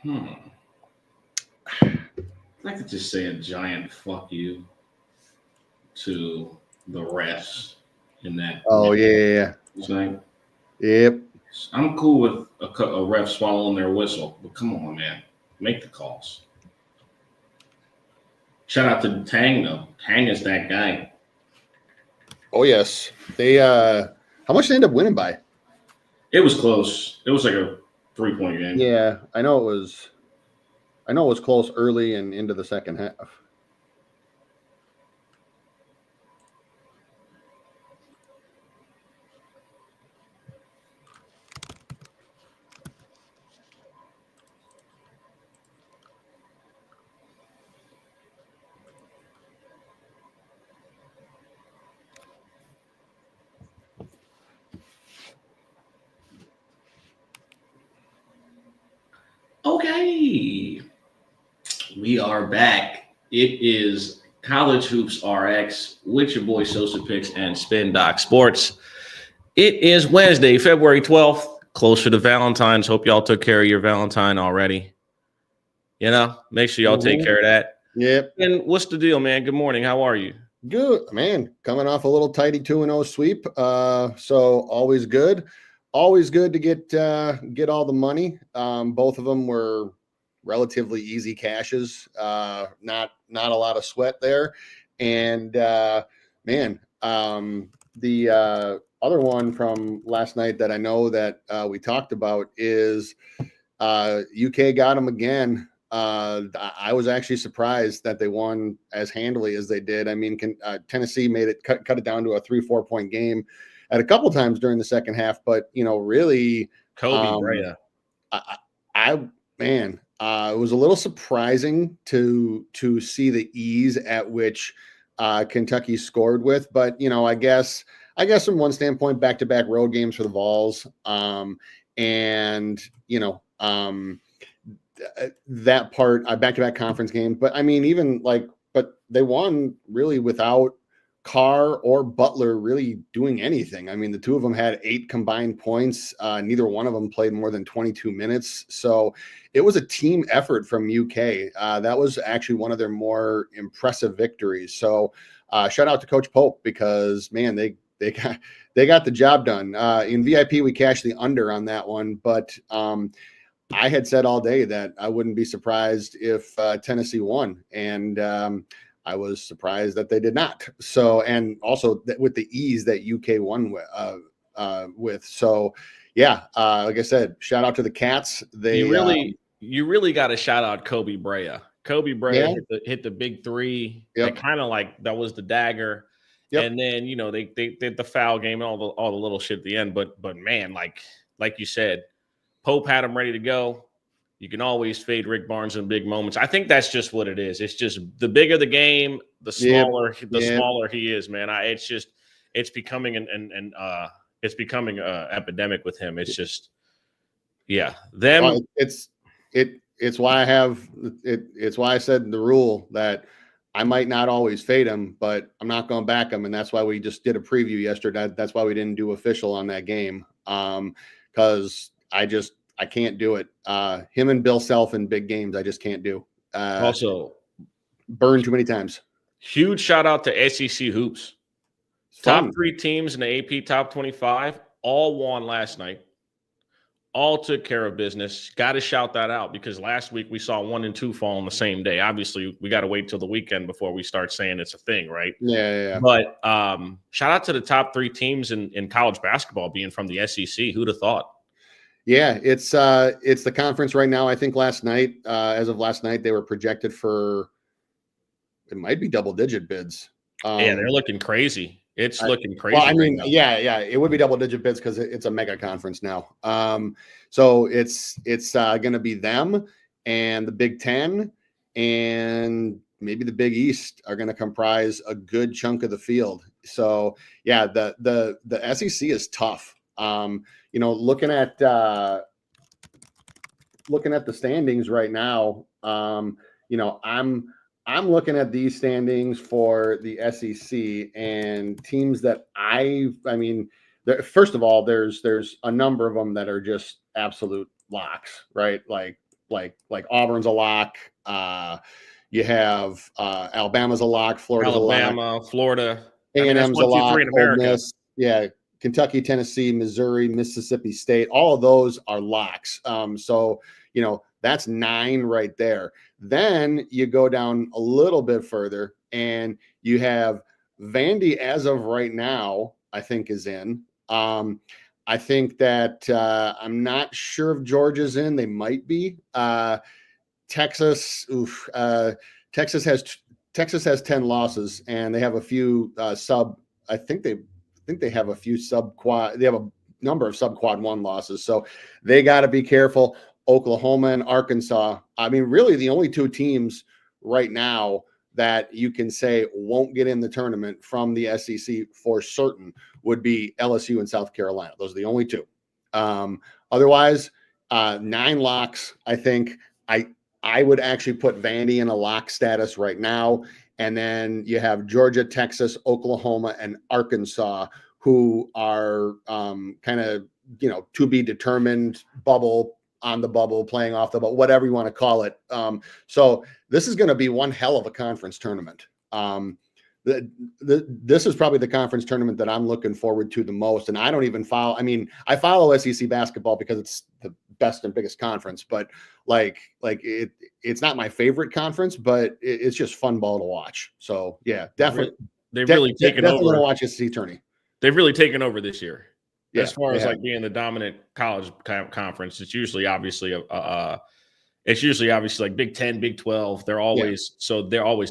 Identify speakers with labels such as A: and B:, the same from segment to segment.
A: I could just say a giant fuck you to the refs in that
B: Oh yeah.
A: tonight.
B: Yep.
A: I'm cool with a ref swallowing their whistle, but come on, man, make the calls. Shout out to Tang though. Tang is that guy.
B: Oh yes. They how much they end up winning by?
A: It was close. It was like a 3-point game.
B: Yeah, I know it was close early and into the second half.
A: Okay, we are back. It is College Hoops RX with your boy Sosa Picks and Spin Doc Sports. It is Wednesday, February 12th, closer to Valentine's. Hope y'all took care of your Valentine already. You know, make sure y'all take care of that.
B: Yep.
A: And what's the deal, man? Good morning. How are you?
B: Good, man. Coming off a little tidy 2-0 sweep. So always good. Always good to get all the money. Both of them were relatively easy cashes. Not a lot of sweat there. And man, the other one from last night that I know that we talked about is UK got them again. I was actually surprised that they won as handily as they did. I mean, Tennessee made it cut it down to a 3-4 point game at a couple times during the second half, but really,
A: Kobe Bryant.
B: It was a little surprising to see the ease at which Kentucky scored with, but I guess from one standpoint, back-to-back road games for the Vols, and that part, back-to-back conference game. But I mean, but they won really without Carr or Butler really doing anything. I mean, the two of them had 8 combined points. Neither one of them played more than 22 minutes. So it was a team effort from UK. That was actually one of their more impressive victories. So shout out to Coach Pope because, man, they got the job done. In VIP, we cashed the under on that one, but I had said all day that I wouldn't be surprised if Tennessee won, and I was surprised that they did not. So, and also with the ease that UK won with. So, yeah, like I said, shout out to the Cats.
A: You really got to shout out Kobe Bryant. Kobe Bryant hit the big three. Yep. Kind of like that was the dagger. Yep. And then they did the foul game and all the little shit at the end. But man, like you said, Pope had him ready to go. You can always fade Rick Barnes in big moments. I think that's just what it is. It's just the bigger the game, the smaller smaller he is, man. It's becoming an epidemic with him. It's just them.
B: Well, it's why I have it. It's why I said the rule that I might not always fade him, but I'm not going to back him, and that's why we just did a preview yesterday. That's why we didn't do official on that game, because I can't do it. Him and Bill Self in big games, I just can't do.
A: Also,
B: burned too many times.
A: Huge shout out to SEC hoops. Top 3 teams in the AP top 25 all won last night. All took care of business. Got to shout that out because last week we saw 1 and 2 fall on the same day. Obviously, we got to wait till the weekend before we start saying it's a thing, right?
B: Yeah.
A: But shout out to the top 3 teams in college basketball being from the SEC. Who'd have thought?
B: Yeah, it's the conference right now. I think as of last night, they were projected for it might be double-digit bids.
A: They're looking crazy. It's looking crazy.
B: Well, I mean, yeah, it would be double-digit bids because it's a mega conference now. So it's going to be them and the Big Ten and maybe the Big East are going to comprise a good chunk of the field. So yeah, the SEC is tough. Looking at the standings right now, I'm looking at these standings for the SEC and teams that first of all, there's a number of them that are just absolute locks, right? Like like Auburn's a lock. You have Alabama's a lock. Florida's a lock.
A: Alabama, Florida.
B: A&M's a lock.
A: in
B: Ole
A: America.
B: Miss, yeah. Kentucky, Tennessee, Missouri, Mississippi State. All of those are locks. So, that's 9 right there. Then you go down a little bit further and you have Vandy as of right now, I think is in. I think that I'm not sure if Georgia's in. They might be. Texas, Texas has 10 losses and they have a few I think they have a few sub-quad. They have a number of sub-quad 1 losses. So they got to be careful. Oklahoma and Arkansas. I mean, really the only 2 teams right now that you can say won't get in the tournament from the SEC for certain would be LSU and South Carolina. Those are the only 2. Otherwise, 9 locks. I think I would actually put Vandy in a lock status right now. And then you have Georgia, Texas, Oklahoma, and Arkansas, who are kind of, to be determined, on the bubble, playing off the bubble, whatever you want to call it. So this is going to be one hell of a conference tournament. This is probably the conference tournament that I'm looking forward to the most. And I don't even follow. I mean, I follow SEC basketball because it's the best and biggest conference, but it's not my favorite conference, but it's just fun ball to watch. So yeah, definitely.
A: They've really taken over.
B: Definitely want to watch SEC tourney.
A: They've really taken over this year.
B: Yeah,
A: as far as like being the dominant college conference, it's usually obviously like Big 10, Big 12. They're always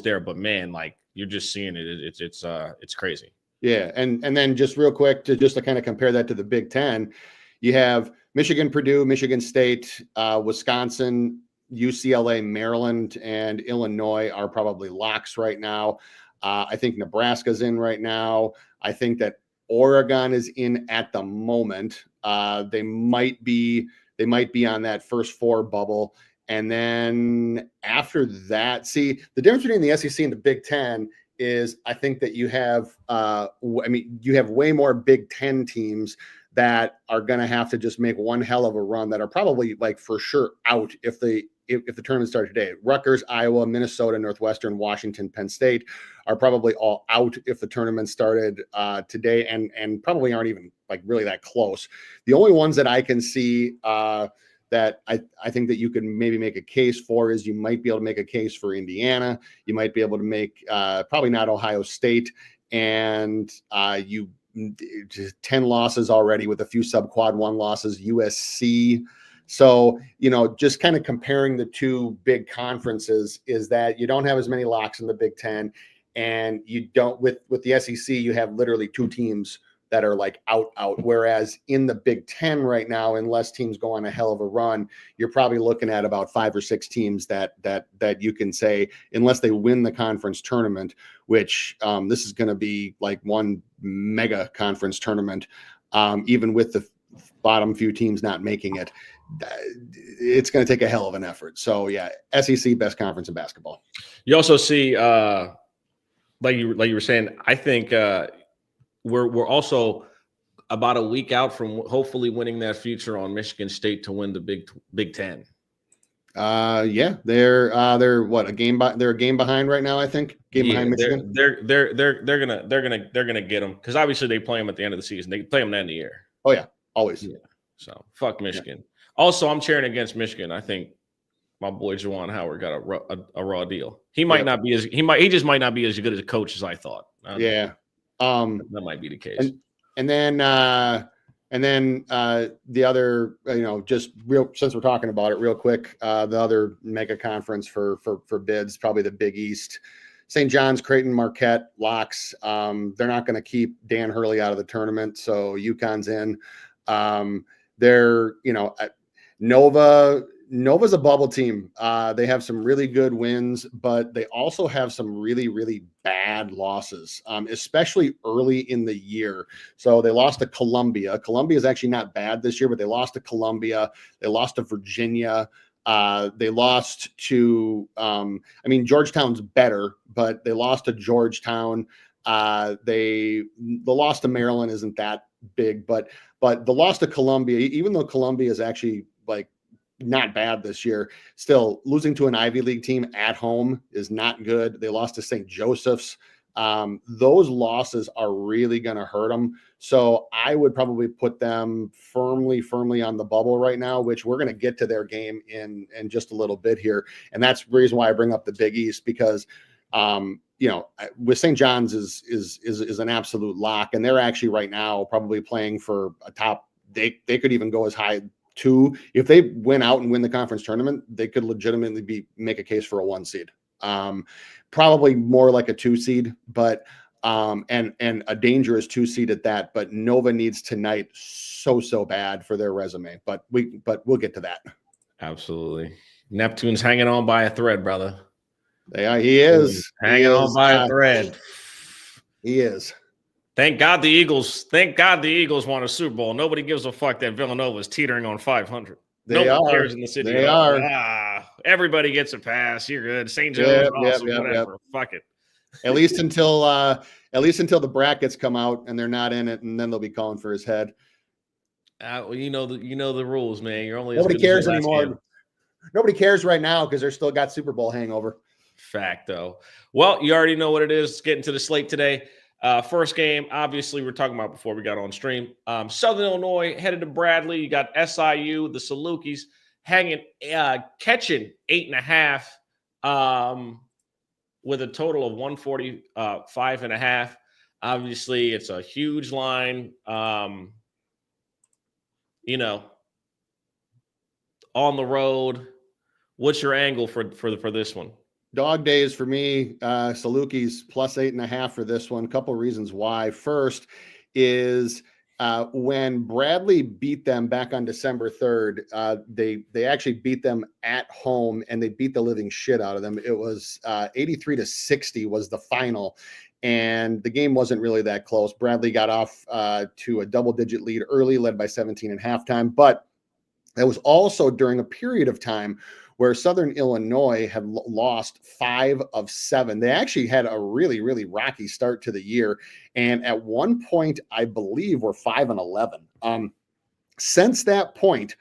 A: there. But man, like you're just seeing it. It's crazy.
B: Yeah, and then just real quick to kind of compare that to the Big 10, you have Michigan, Purdue, Michigan State, Wisconsin, UCLA, Maryland, and Illinois are probably locks right now. I think Nebraska's in right now. I think that Oregon is in at the moment. They might be on that first 4 bubble. And then after that, see, the difference between the SEC and the Big 10 is I think that you have you have way more Big 10 teams that are going to have to just make one hell of a run that are probably like for sure out if the tournament started today. Rutgers, Iowa, Minnesota, Northwestern, Washington, Penn State are probably all out if the tournament started today, and probably aren't even like really that close. The only ones that I can see that I think that you can maybe make a case for is you might be able to make a case for Indiana. You might be able to make probably not Ohio State, and you 10 losses already with a few sub-quad 1 losses, USC. So, just kind of comparing the 2 big conferences is that you don't have as many locks in the Big 10, and you don't with the SEC, you have literally 2 teams that are like out. Whereas in the Big 10 right now, unless teams go on a hell of a run, you're probably looking at about 5 or 6 teams that you can say, unless they win the conference tournament, which this is going to be like one mega conference tournament, even with the bottom few teams not making it. It's going to take a hell of an effort. So yeah, SEC best conference in basketball.
A: You also see, like you were saying, I think we're also about a week out from hopefully winning that future on Michigan State to win the Big 10.
B: Yeah, they're what, a game they're a game behind right now, I think. Behind Michigan.
A: They're gonna get them because obviously they play them at the end of the season. They play them at the end of the year.
B: Oh yeah, always.
A: Yeah. So fuck Michigan. Yeah. Also, I'm cheering against Michigan. I think my boy Juwan Howard got a raw deal. He might not be he just might not be as good as a coach as I thought.
B: Yeah.
A: That might be the case.
B: And then the other, just real, since we're talking about it real quick, the other mega conference for bids, probably the Big East. St. John's, Creighton, Marquette, locks. They're not going to keep Dan Hurley out of the tournament, so UConn's in. They're, Nova's a bubble team. They have some really good wins, but they also have some really, really bad losses, especially early in the year. So they lost to Columbia. Columbia is actually not bad this year, but they lost to Columbia. They lost to Virginia. They lost to, Georgetown's better, but they lost to Georgetown. The loss to Maryland isn't that big, but the loss to Columbia, even though Columbia is actually like not bad this year. Still, losing to an Ivy League team at home is not good. They lost to St. Joseph's. Those losses are really going to hurt them. So I would probably put them firmly on the bubble right now, which we're going to get to their game in just a little bit here. And that's the reason why I bring up the Big East, because with St. John's is an absolute lock, and they're actually right now probably playing for a top. They could even go as high 2. If they win out and win the conference tournament, they could legitimately make a case for a 1 seed. Probably more like a 2 seed, but and a dangerous 2 seed at that. But Nova needs tonight so bad for their resume. But we'll get to that.
A: Absolutely. Neptune's hanging on by a thread, brother.
B: He is
A: hanging on by a thread.
B: He is.
A: Thank God the Eagles won a Super Bowl. Nobody gives a fuck that Villanova is teetering on 500. Nobody cares in the city.
B: They are.
A: Everybody gets a pass. You're good. St. Joe's awesome. Whatever. Fuck it.
B: At least until the brackets come out and they're not in it, and then they'll be calling for his head.
A: Well, you know the rules, man. You're only
B: nobody cares anymore. Game. Nobody cares right now because they're still got Super Bowl hangover.
A: Fact, though. Well, you already know what it is. Getting to the slate today. First game, obviously, we're talking about before we got on stream. Southern Illinois headed to Bradley. You got SIU, the Salukis, catching 8.5 with a total of 145.5. Obviously, it's a huge line. On the road. What's your angle for this one?
B: Dog days for me. Salukis plus 8.5 for this one. A couple of reasons why. First is when Bradley beat them back on December 3rd, they actually beat them at home, and they beat the living shit out of them. It was 83-60 was the final, and the game wasn't really that close. Bradley got off to a double-digit lead early, led by 17 at halftime, but that was also during a period of time where Southern Illinois had lost 5 of 7. They actually had a really, really rocky start to the year. And at one point, I believe, were 5-11. Since that point,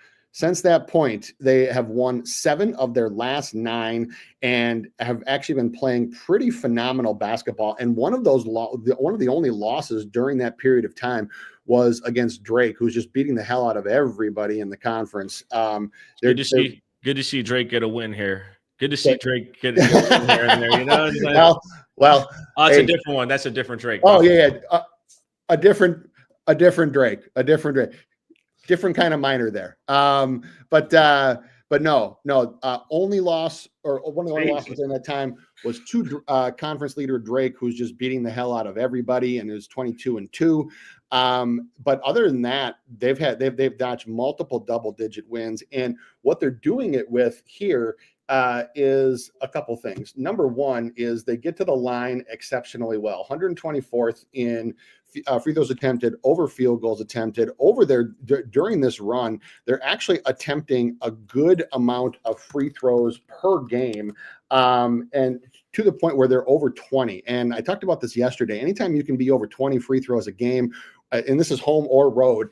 B: they have won 7 of their last 9 and have actually been playing pretty phenomenal basketball. And one of the only losses during that period of time was against Drake, who's just beating the hell out of everybody in the conference.
A: Good to see Drake get a win here. Good to see Drake get a win here and there.
B: Well,
A: it's a different one. That's a different Drake.
B: Oh yeah. A different Drake. Different kind of minor there. But no. Only loss, or one of the only losses in that time, was to conference leader Drake, who's just beating the hell out of everybody and is 22-2. But other than that, they've dodged multiple double-digit wins, and what they're doing it with here is a couple things. Number one is they get to the line exceptionally well. 124th in free throws attempted, over field goals attempted. Over there during this run, they're actually attempting a good amount of free throws per game, and to the point where they're over 20. And I talked about this yesterday. Anytime you can be over 20 free throws a game, and this is home or road,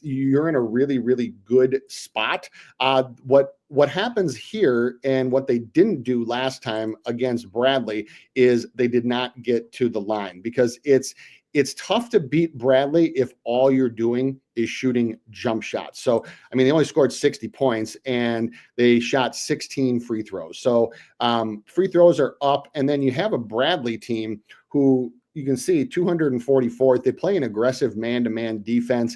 B: you're in a really, really good spot. What happens here, and what they didn't do last time against Bradley, is they did not get to the line, because it's tough to beat Bradley if all you're doing is shooting jump shots. So, I mean, they only scored 60 points and they shot 16 free throws. So free throws are up. And then you have a Bradley team who, you can see, 244th. They play an aggressive man-to-man defense.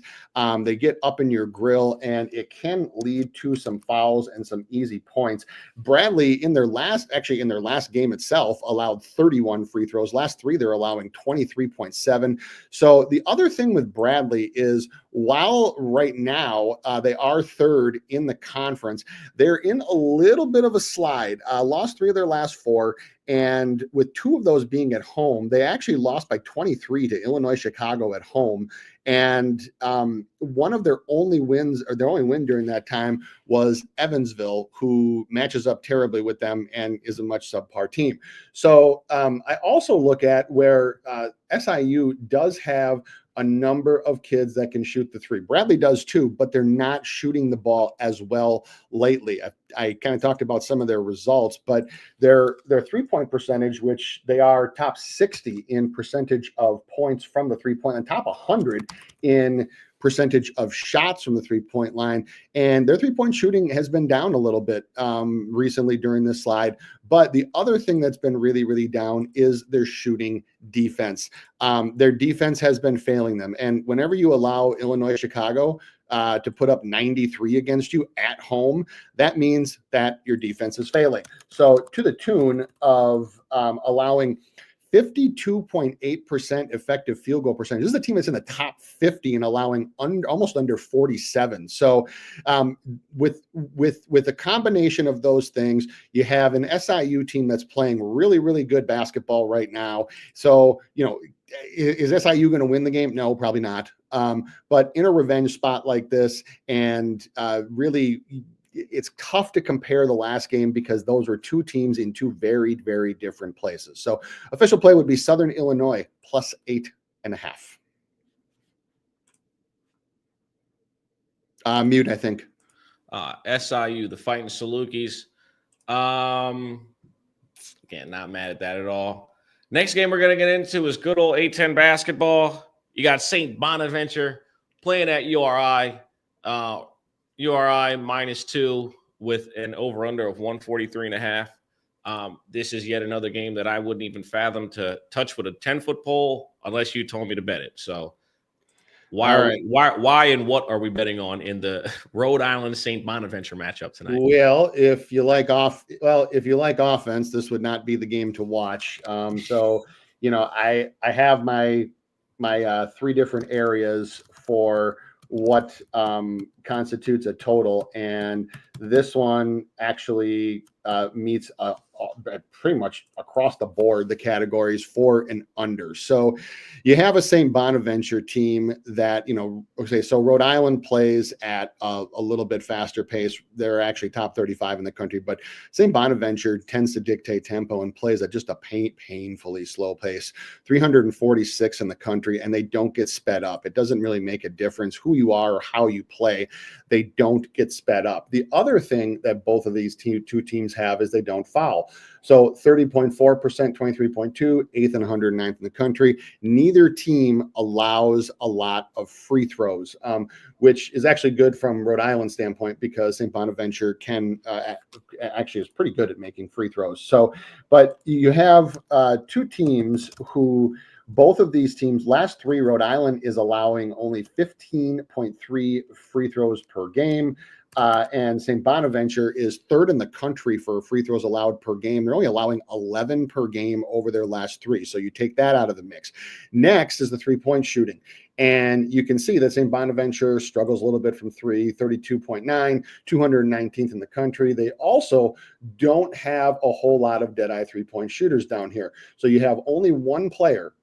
B: They get up in your grill, and it can lead to some fouls and some easy points. Bradley, in their last game itself, allowed 31 free throws. Last 3, they're allowing 23.7. So the other thing with Bradley is, while right now they are 3rd in the conference, they're in a little bit of a slide. Lost 3 of their last 4. And with 2 of those being at home, they actually lost by 23 to Illinois Chicago at home. And one of their only wins, or their only win during that time, was Evansville, who matches up terribly with them and is a much subpar team. So I also look at where SIU does have a number of kids that can shoot the three. Bradley does too, but they're not shooting the ball as well lately. I kind of talked about some of their results, but their 3-point percentage, which they are top 60 in percentage of points from the 3-point and top 100 in percentage of shots from the 3-point line. And their 3-point shooting has been down a little bit recently during this slide. But the other thing that's been really, really down is their shooting defense. Their defense has been failing them. And whenever you allow Illinois, Chicago to put up 93 against you at home, that means that your defense is failing. So to the tune of allowing 52.8% effective field goal percentage. This is a team that's in the top 50 and allowing almost under 47. So with a combination of those things, you have an SIU team that's playing really, really good basketball right now. So, is SIU going to win the game? No, probably not. But in a revenge spot like this, and really, it's tough to compare the last game because those were two teams in two very, very different places. So official play would be Southern Illinois plus 8.5. Mute, I think.
A: SIU, the Fighting Salukis. Again, not mad at that at all. Next game we're going to get into is good old A-10 basketball. You got St. Bonaventure playing at URI. URI -2 with an over-under of 143.5. This is yet another game that I wouldn't even fathom to touch with a 10-foot pole unless you told me to bet it. So why and what are we betting on in the Rhode Island St. Bonaventure matchup tonight?
B: Well, if you like offense, this would not be the game to watch. So I have my three different areas for what constitutes a total, and this one actually meets pretty much across the board the categories for and under. So you have a St. Bonaventure team that, so Rhode Island plays at a little bit faster pace. They're actually top 35 in the country, but St. Bonaventure tends to dictate tempo and plays at just a painfully slow pace, 346 in the country, and they don't get sped up. It doesn't really make a difference who you are or how you play. They don't get sped up. The other thing that both of these two teams have is they don't foul. So 30.4%, 23.2, 8th and 109th in the country. Neither team allows a lot of free throws, which is actually good from Rhode Island's standpoint because St. Bonaventure can actually is pretty good at making free throws. So, but you have two teams who both of these teams, last three, Rhode Island is allowing only 15.3 free throws per game. And St. Bonaventure is third in the country for free throws allowed per game. They're only allowing 11 per game over their last three. So you take that out of the mix. Next is the 3-point shooting. And you can see that St. Bonaventure struggles a little bit from three, 32.9, 219th in the country. They also don't have a whole lot of dead-eye 3-point shooters down here. So you have only one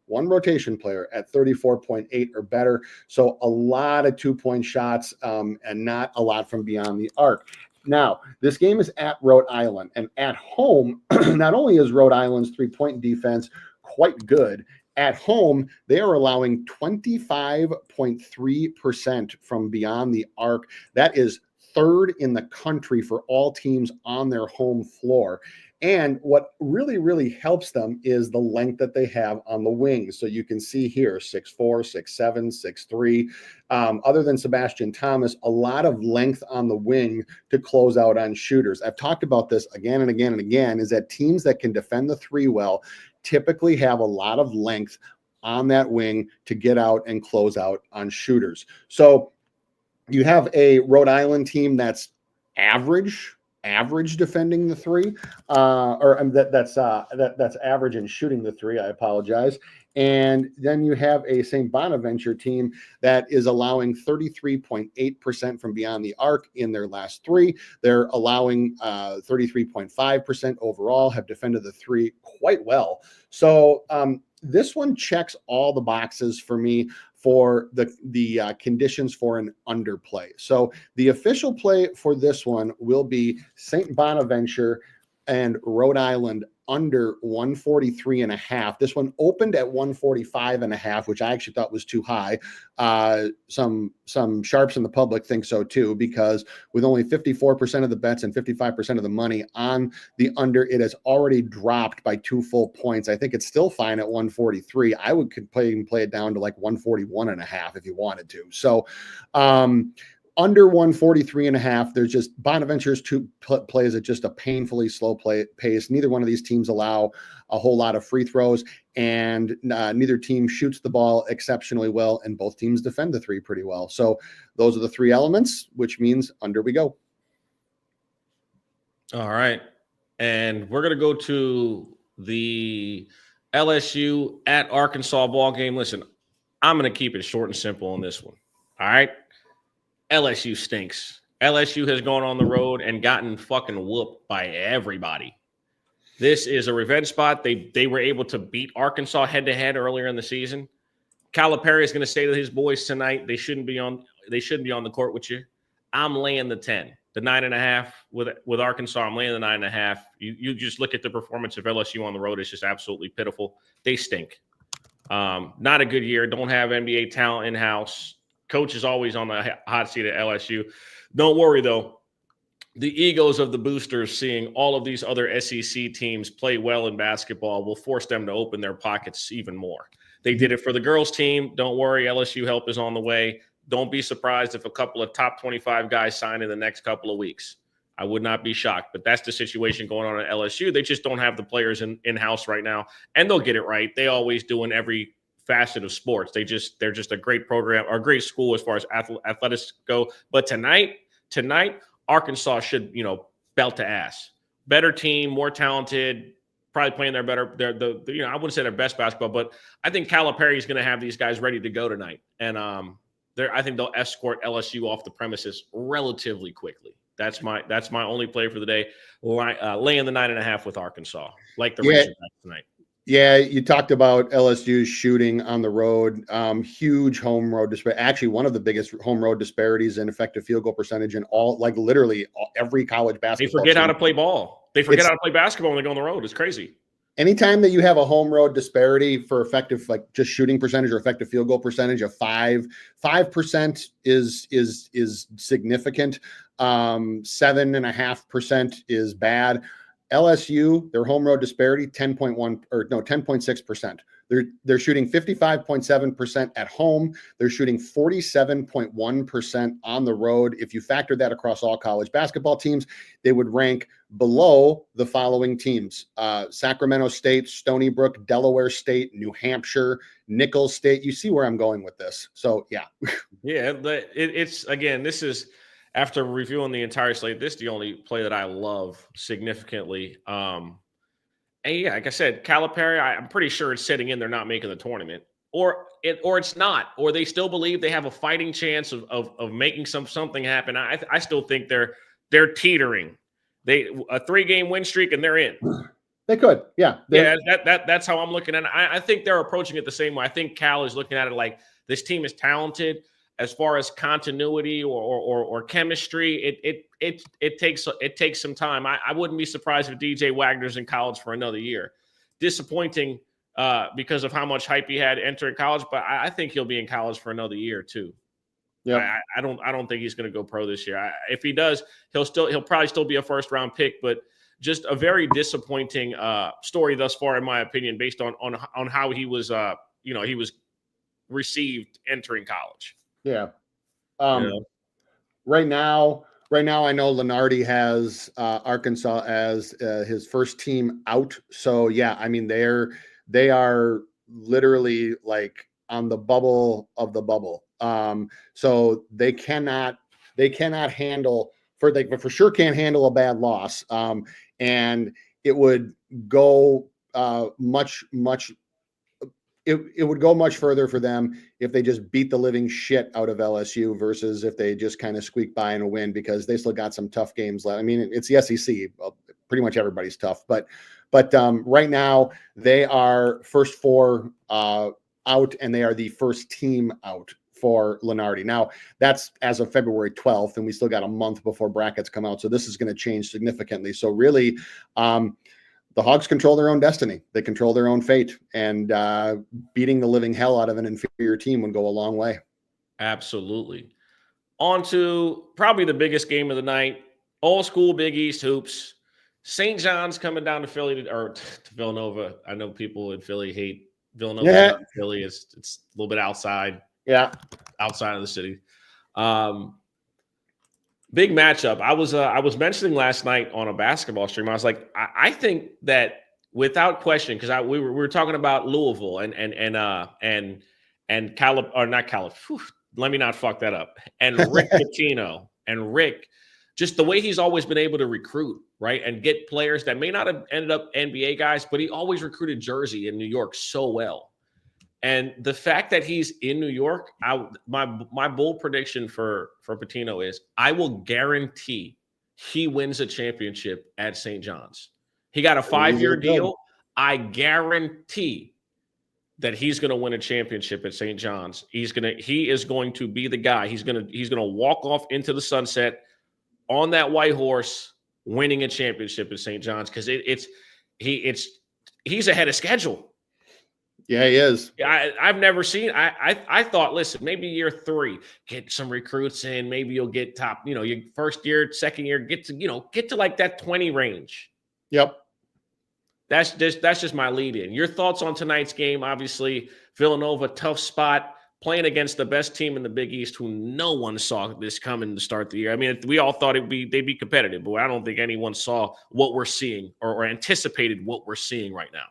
B: rotation player at 34.8 or better. So a lot of 2-point shots and not a lot from beyond the arc. Now, this game is at Rhode Island, and at home, not only is Rhode Island's 3-point defense quite good, at home, they are allowing 25.3% from beyond the arc. That is third in the country for all teams on their home floor. And what really, really helps them is the length that they have on the wings. So you can see here, 6'4", 6'7", 6'3". Other than Sebastian Thomas, a lot of length on the wing to close out on shooters. I've talked about this again and again and again, is that teams that can defend the three well typically have a lot of length on that wing to get out and close out on shooters. So you have a Rhode Island team that's average defending the three, that's average in shooting the three. I apologize. And then you have a St. Bonaventure team that is allowing 33.8% from beyond the arc in their last three. They're allowing 33.5% overall, have defended the three quite well. So this one checks all the boxes for me for the conditions for an underplay. So the official play for this one will be St. Bonaventure and Rhode Island under 143.5. This one opened at 145.5, which I actually thought was too high. Some sharps in the public think so too, because with only 54% of the bets and 55% of the money on the under, it has already dropped by 2 full points. I think it's still fine at 143. I would play it down to like 141.5 if you wanted to. So, under 143.5, there's just Bonaventure's two plays at just a painfully slow pace. Neither one of these teams allow a whole lot of free throws, and neither team shoots the ball exceptionally well, and both teams defend the three pretty well. So those are the 3 elements, which means under we go.
A: All right. And we're going to go to the LSU at Arkansas ball game. Listen, I'm going to keep it short and simple on this one. All right. LSU stinks. LSU has gone on the road and gotten fucking whooped by everybody. This is a revenge spot. They were able to beat Arkansas head-to-head earlier in the season. Calipari is going to say to his boys tonight, they shouldn't be on the court with you. I'm laying the 10. The 9.5 with Arkansas, I'm laying the 9.5. You just look at the performance of LSU on the road. It's just absolutely pitiful. They stink. Not a good year. Don't have NBA talent in-house. Coach is always on the hot seat at LSU. Don't worry, though. The egos of the boosters seeing all of these other SEC teams play well in basketball will force them to open their pockets even more. They did it for the girls' team. Don't worry. LSU help is on the way. Don't be surprised if a couple of top 25 guys sign in the next couple of weeks. I would not be shocked, but that's the situation going on at LSU. They just don't have the players in-house right now, and they'll get it right. They always do in every facet of sports. They're just a great program or a great school as far as athletics go. But tonight, Arkansas should, belt to ass. Better team, more talented, probably playing their better. I wouldn't say their best basketball, but I think Calipari is going to have these guys ready to go tonight, and I think they'll escort LSU off the premises relatively quickly. That's my only play for the day. Laying the 9.5 with Arkansas, like the Razorbacks tonight.
B: Yeah, you talked about LSU's shooting on the road. Huge home road disparity. Actually, one of the biggest home road disparities in effective field goal percentage in literally every college basketball.
A: They forget how to play ball. They forget how to play basketball when they go on the road. It's crazy.
B: Anytime that you have a home road disparity for effective, like just shooting percentage or effective field goal percentage of 5% is significant. 7.5% is bad. LSU, their home road disparity, 10.6%. They're shooting 55.7% at home. They're shooting 47.1% on the road. If you factor that across all college basketball teams, they would rank below the following teams: Sacramento State, Stony Brook, Delaware State, New Hampshire, Nicholls State. You see where I'm going with this. So, yeah.
A: Yeah, it's again, this is – after reviewing the entire slate, this is the only play that I love significantly. And yeah, like I said, Calipari, I'm pretty sure it's sitting in. They're not making the tournament, or it's not, or they still believe they have a fighting chance of making something happen. I still think they're teetering. A 3-game win streak and they're in.
B: They could, yeah.
A: That's how I'm looking at it. I think they're approaching it the same way. I think Cal is looking at it like this team is talented. As far as continuity or chemistry, it takes some time. I wouldn't be surprised if DJ Wagner's in college for another year. Disappointing because of how much hype he had entering college, but I think he'll be in college for another year too. Yeah, I don't think he's going to go pro this year. If he does, he'll probably still be a first-round pick, but just a very disappointing story thus far, in my opinion, based on how he was he was received entering college.
B: Yeah. Right now, I know Lenardi has Arkansas as his first team out. So yeah, I mean they are literally like on the bubble of the bubble. So they cannot handle for sure can't handle a bad loss. And it would go much. It would go much further for them if they just beat the living shit out of LSU versus if they just kind of squeak by in a win, because they still got some tough games left. I mean, it's the SEC. Pretty much everybody's tough, but right now they are first 4 out, and they are the first team out for Lunardi. Now, that's as of February 12th, and we still got a month before brackets come out. So this is going to change significantly. So really, the Hogs control their own destiny. They control their own fate, and beating the living hell out of an inferior team would go a long way.
A: Absolutely. On to probably the biggest game of the night, old school Big East hoops. St. John's coming down to Philly to Villanova. I know people in Philly hate Villanova. Yeah. Philly it's a little bit outside.
B: Yeah,
A: outside of the city. Big matchup. I was mentioning last night on a basketball stream. I was like, I think that without question, because we were talking about Louisville and Calip, or not Calip. Let me not fuck that up. And Rick Pitino, and Rick, just the way he's always been able to recruit, right, and get players that may not have ended up NBA guys, but he always recruited Jersey and New York so well. And the fact that he's in New York, my bold prediction for Pitino is I will guarantee he wins a championship at St. John's. He got a 5-year deal. I guarantee that he's going to win a championship at St. John's. He is going to be the guy. He's going to walk off into the sunset on that white horse, winning a championship at St. John's, because he's ahead of schedule.
B: Yeah, he is.
A: I've never seen. I thought, listen, maybe year 3, get some recruits in. Maybe you'll get top. Your first year, second year, get to like that 20 range.
B: Yep.
A: That's just my lead in. Your thoughts on tonight's game? Obviously, Villanova, tough spot, playing against the best team in the Big East, who no one saw this coming to start the year. I mean, we all thought they'd be competitive, but I don't think anyone saw what we're seeing or anticipated what we're seeing right now.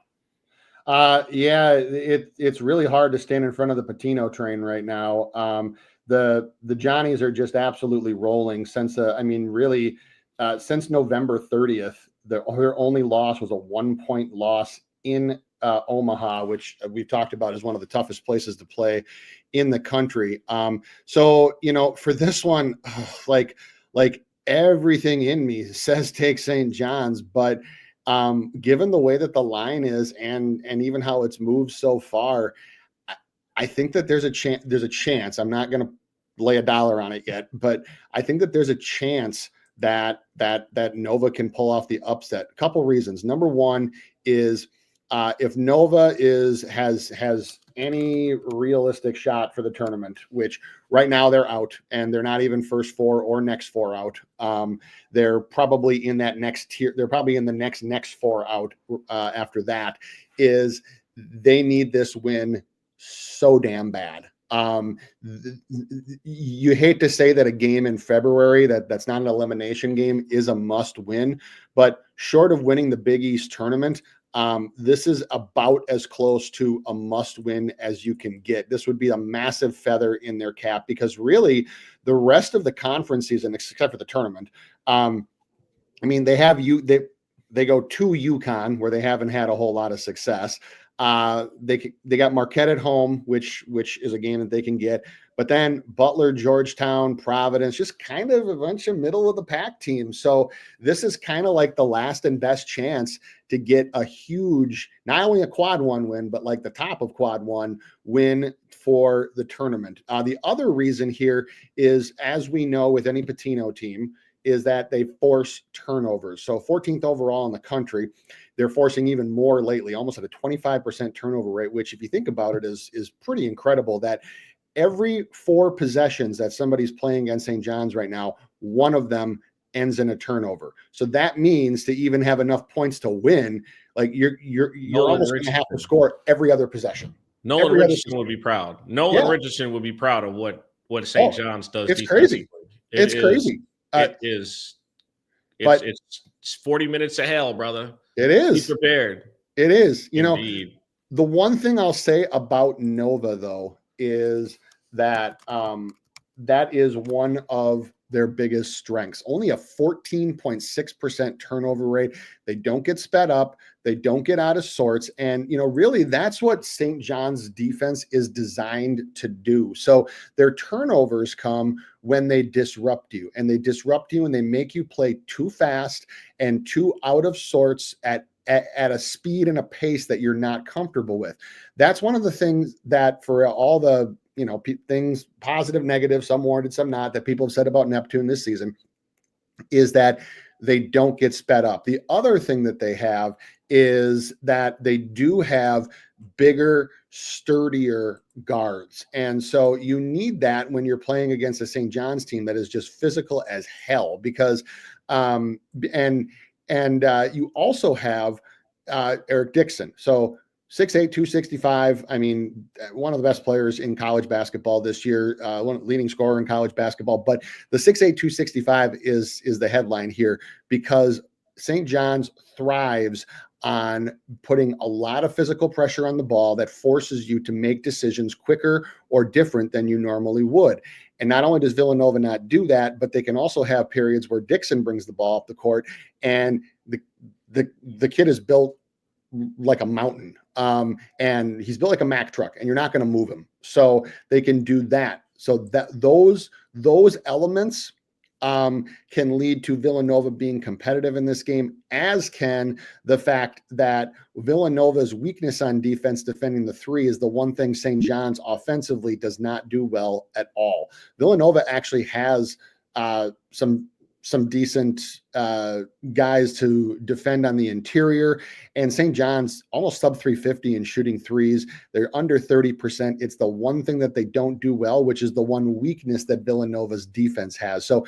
B: Yeah, it's really hard to stand in front of the Pitino train right now. The Johnnies are just absolutely rolling since since November 30th. Their only loss was a 1-point loss in Omaha, which we've talked about as one of the toughest places to play in the country. So for this one, like everything in me says take St. John's, but given the way that the line is and even how it's moved so far, I think that there's a chance. I'm not going to lay a dollar on it yet, but I think that there's a chance that Nova can pull off the upset. A couple reasons. Number one is if Nova has any realistic shot for the tournament, which right now they're out and they're not even first 4 or next 4 out. They're probably in that next tier. They're probably in the next 4 out after that. Is they need this win so damn bad. You hate to say that a game in February that's not an elimination game is a must win, but short of winning the Big East tournament, this is about as close to a must win as you can get. This would be a massive feather in their cap, because really the rest of the conference season, except for the tournament, they go to UConn, where they haven't had a whole lot of success. They got Marquette at home, which is a game that they can get, but then Butler, Georgetown, Providence, just kind of a bunch of middle of the pack teams. So this is kind of like the last and best chance to get a huge, not only a quad 1 win, but like the top of quad 1 win for the tournament. The other reason here is, as we know with any Pitino team, is that they force turnovers. So 14th overall in the country, they're forcing even more lately, almost at a 25% turnover rate, which, if you think about it, is pretty incredible. That every 4 possessions that somebody's playing against St. John's right now, one of them ends in a turnover. So that means to even have enough points to win, like you're almost going to have to score every other possession.
A: Nolan Richardson would be proud. Richardson would be proud of what St. John's does.
B: It's crazy. It's crazy.
A: It's 40 minutes of hell, brother.
B: It is.
A: Be prepared.
B: It is.
A: Indeed.
B: The one thing I'll say about Nova, though, is that that is one of their biggest strengths. Only a 14.6% turnover rate. They don't get sped up. They don't get out of sorts. And, really that's what St. John's defense is designed to do. So their turnovers come when they disrupt you, and they make you play too fast and too out of sorts at a speed and a pace that you're not comfortable with. That's one of the things that, for all the things positive, negative, some warranted, some not, that people have said about Neptune this season, is that they don't get sped up. The other thing that they have is that they do have bigger, sturdier guards. And so you need that when you're playing against a St. John's team that is just physical as hell, because you also have Eric Dixon. So 6'8", 265. I mean, one of the best players in college basketball this year, one leading scorer in college basketball. But the 6'8", 265 is the headline here, because St. John's thrives on putting a lot of physical pressure on the ball that forces you to make decisions quicker or different than you normally would. And not only does Villanova not do that, but they can also have periods where Dixon brings the ball up the court, and the kid is built like a mountain, and he's built like a Mack truck, and you're not going to move him. So they can do that. So that those elements can lead to Villanova being competitive in this game, as can the fact that Villanova's weakness on defense, defending the three, is the one thing St. John's offensively does not do well at all. Villanova actually has some decent guys to defend on the interior, and St. John's almost sub 350 in shooting threes. They're under 30%. It's the one thing that they don't do well, which is the one weakness that Villanova's defense has. So,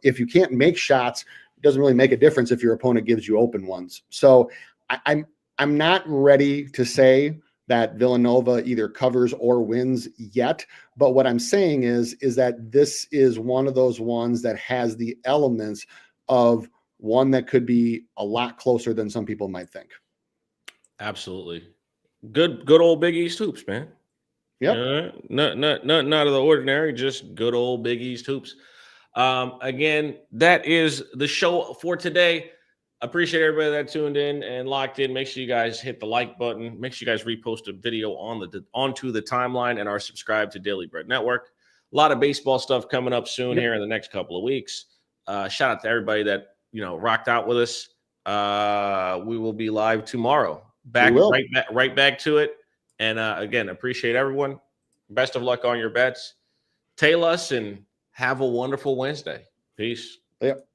B: if you can't make shots, it doesn't really make a difference if your opponent gives you open ones. So I'm not ready to say that Villanova either covers or wins yet. But what I'm saying is that this is one of those ones that has the elements of one that could be a lot closer than some people might think.
A: Absolutely. Good old Big East hoops, man.
B: Yep.
A: Not out of the ordinary, just good old Big East hoops. Again, that is the show for today. Appreciate everybody that tuned in and locked in. Make sure you guys hit the like button. Make sure you guys repost a video onto the timeline, and are subscribed to Daily Bread Network. A lot of baseball stuff coming up soon here in the next couple of weeks. Shout out to everybody that rocked out with us. We will be live tomorrow. Right back to it. And again, appreciate everyone. Best of luck on your bets. Tail us and have a wonderful Wednesday. Peace.
B: Yep.